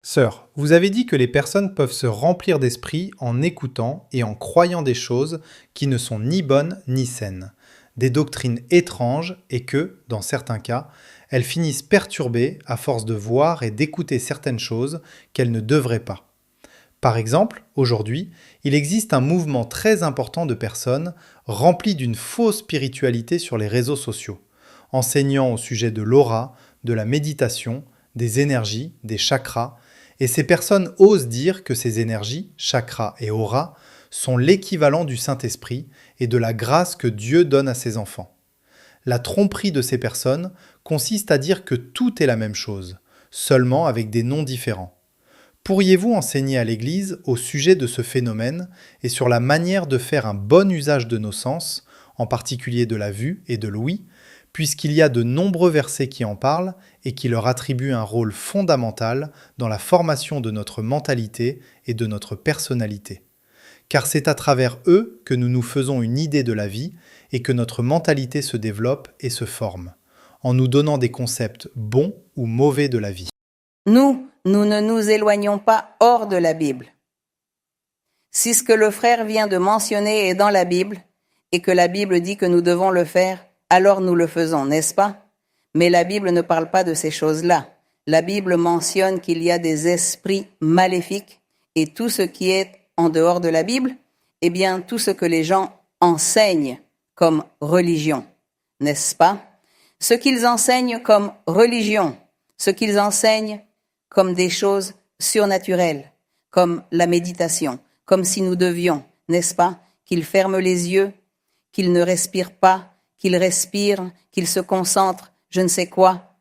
Sœur, vous avez dit que les personnes peuvent se remplir d'esprit en écoutant et en croyant des choses qui ne sont ni bonnes ni saines, des doctrines étranges et que, dans certains cas, elles finissent perturbées à force de voir et d'écouter certaines choses qu'elles ne devraient pas. Par exemple, aujourd'hui, il existe un mouvement très important de personnes remplies d'une fausse spiritualité sur les réseaux sociaux, enseignant au sujet de l'aura, de la méditation, des énergies, des chakras, et ces personnes osent dire que ces énergies, chakras et aura, sont l'équivalent du Saint-Esprit et de la grâce que Dieu donne à ses enfants. La tromperie de ces personnes consiste à dire que tout est la même chose, seulement avec des noms différents. Pourriez-vous enseigner à l'Église au sujet de ce phénomène et sur la manière de faire un bon usage de nos sens, en particulier de la vue et de l'ouïe, puisqu'il y a de nombreux versets qui en parlent et qui leur attribuent un rôle fondamental dans la formation de notre mentalité et de notre personnalité. Car c'est à travers eux que nous nous faisons une idée de la vie et que notre mentalité se développe et se forme, en nous donnant des concepts bons ou mauvais de la vie. Nous ne nous éloignons pas hors de la Bible. Si ce que le frère vient de mentionner est dans la Bible, et que la Bible dit que nous devons le faire, alors nous le faisons, n'est-ce pas? Mais la Bible ne parle pas de ces choses-là. La Bible mentionne qu'il y a des esprits maléfiques, et tout ce qui est en dehors de la Bible, eh bien, tout ce que les gens enseignent comme religion, n'est-ce pas? Ce qu'ils enseignent comme religion, ce qu'ils enseignent comme des choses surnaturelles, comme la méditation, comme si nous devions, n'est-ce pas, qu'ils ferment les yeux, qu'ils ne respirent pas, qu'ils respirent, qu'ils se concentrent, je ne sais quoi.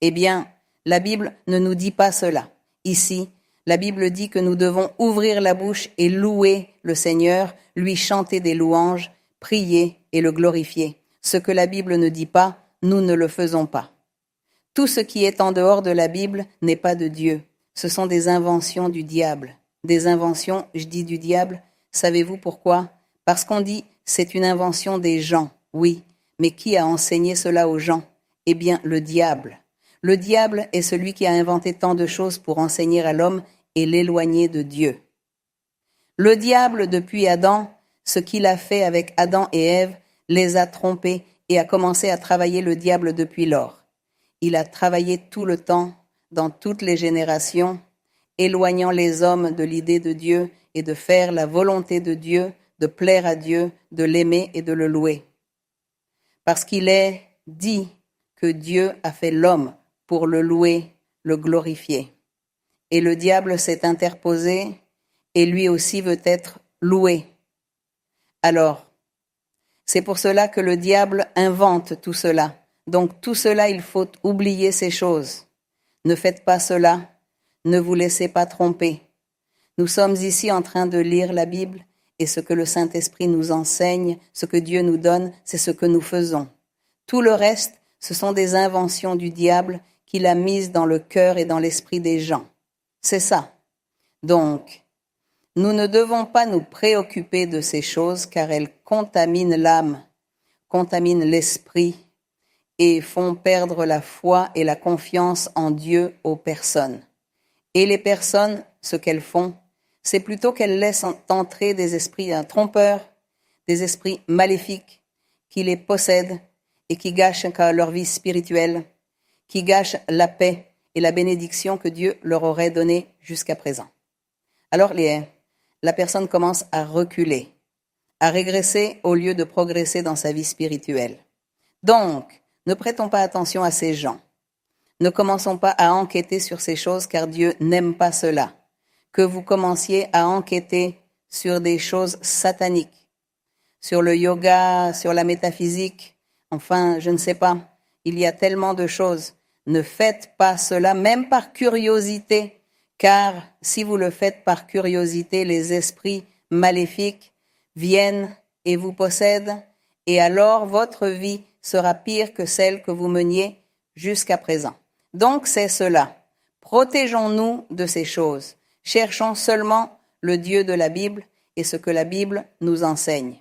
Eh bien, la Bible ne nous dit pas cela. Ici, la Bible dit que nous devons ouvrir la bouche et louer le Seigneur, lui chanter des louanges, prier et le glorifier. Ce que la Bible ne dit pas, nous ne le faisons pas. Tout ce qui est en dehors de la Bible n'est pas de Dieu. Ce sont des inventions du diable. Des inventions, je dis du diable, savez-vous pourquoi? Parce qu'on dit c'est une invention des gens, oui. Mais qui a enseigné cela aux gens? Eh bien, le diable. Le diable est celui qui a inventé tant de choses pour enseigner à l'homme et l'éloigner de Dieu. Le diable, depuis Adam, ce qu'il a fait avec Adam et Ève, les a trompés et a commencé à travailler le diable depuis lors. Il a travaillé tout le temps, dans toutes les générations, éloignant les hommes de l'idée de Dieu et de faire la volonté de Dieu, de plaire à Dieu, de l'aimer et de le louer. Parce qu'il est dit que Dieu a fait l'homme pour le louer, le glorifier. Et le diable s'est interposé et lui aussi veut être loué. Alors, c'est pour cela que le diable invente tout cela. Donc tout cela, il faut oublier ces choses. Ne faites pas cela, ne vous laissez pas tromper. Nous sommes ici en train de lire la Bible et ce que le Saint-Esprit nous enseigne, ce que Dieu nous donne, c'est ce que nous faisons. Tout le reste, ce sont des inventions du diable qu'il a mises dans le cœur et dans l'esprit des gens. C'est ça. Donc, nous ne devons pas nous préoccuper de ces choses car elles contaminent l'âme, contaminent l'esprit et font perdre la foi et la confiance en Dieu aux personnes. Et les personnes, ce qu'elles font, c'est plutôt qu'elles laissent entrer des esprits trompeurs, des esprits maléfiques qui les possèdent et qui gâchent leur vie spirituelle, qui gâchent la paix et la bénédiction que Dieu leur aurait donnée jusqu'à présent. Alors la personne commence à reculer, à régresser au lieu de progresser dans sa vie spirituelle. Donc, ne prêtons pas attention à ces gens. Ne commençons pas à enquêter sur ces choses car Dieu n'aime pas cela. Que vous commenciez à enquêter sur des choses sataniques, sur le yoga, sur la métaphysique, enfin, je ne sais pas. Il y a tellement de choses. Ne faites pas cela, même par curiosité, car si vous le faites par curiosité, les esprits maléfiques viennent et vous possèdent, et alors votre vie sera pire que celle que vous meniez jusqu'à présent. Donc c'est cela. Protégeons-nous de ces choses. Cherchons seulement le Dieu de la Bible et ce que la Bible nous enseigne.